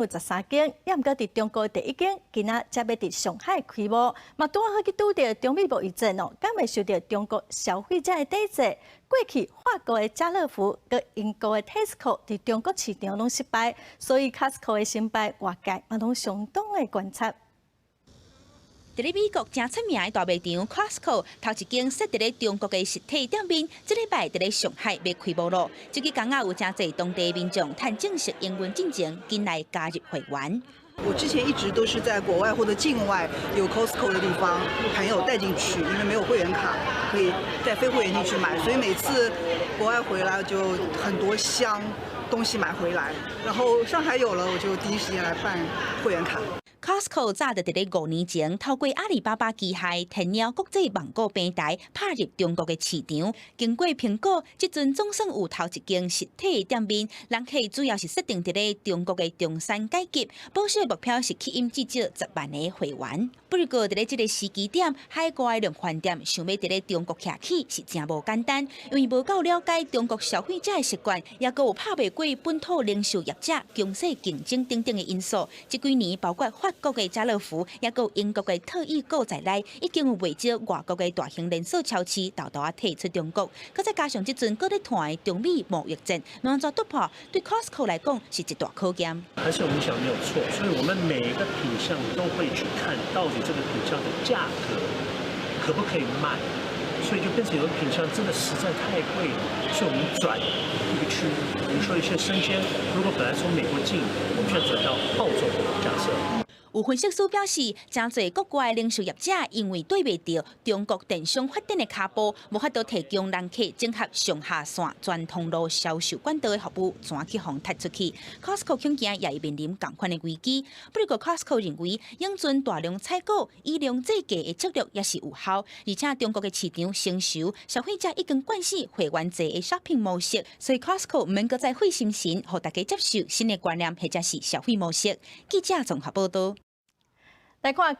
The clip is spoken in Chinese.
有13间，也毋过伫中国第一间，今仔才要伫上海开幕。嘛，拄好去拄着中美贸易战哦，敢会受到中国消费者的抵制？过去法国的家乐福、佮英国的 Tesco 伫中国市场拢失败，所以 Costco 的成败，外界嘛拢相当的观察。 伫咧美国正出名的大卖场 Costco 头一间设伫咧中国的实体店面，这礼拜伫咧上海要开幕咯。这个港有真侪当地民众趁正式营运进程，进来加入会员。我之前一直都是在国外或者境外有 Costco 的地方，朋友带进去，因为没有会员卡，可以在非会员进去买，所以每次国外回来就很多箱东西买回来。然后上海有了，我就第一时间来办会员卡。 Costco 早就伫咧5年前透过阿里巴巴旗下天鸟国际网购平台拍入中国的市场。经过评估，即阵总算有头一间实体店面，人气主要是设定伫咧中国的中产阶级，保守目标是吸引至少10万个会员。不过伫咧即个时机点，海外量贩店想要伫咧中国徛起是真无简单，因为无够了解中国消费者的习惯，也阁有拍袂过本土零售业者强势竞争等等的因素。即几年包括法国的家乐福，也有英国的特异购在内，已经有袂少外国的大型连锁超市豆豆退出中国。佮再加上即阵搁咧谈的中美贸易战，要安怎突破，对 Costco 来讲是一大考验。还是有影响没有错，所以我们每一个品项都会去看到底这个品项的价格可不可以卖，所以就变成有的品项真的实在太贵了，所以我们转一个区，比如说一些生鲜，如果本来从美国进，我们现在转到澳洲，假设。 有分析师表示，真侪国外零售业者因为对袂到中国电商发展的脚步，无法度提供人客整合上下线全通路销售管道的服务，全去互踢出去。Costco 恐惊也会面临同款的危机。不过 Costco 认为，养存大量采购、以量制价的策略也是有效，而且中国的市场成熟，消费者已经惯习会员制的 shopping 模式，所以 Costco 唔免搁再费心神，互大家接受新的观念或者是消费模式。记者综合报道。来看。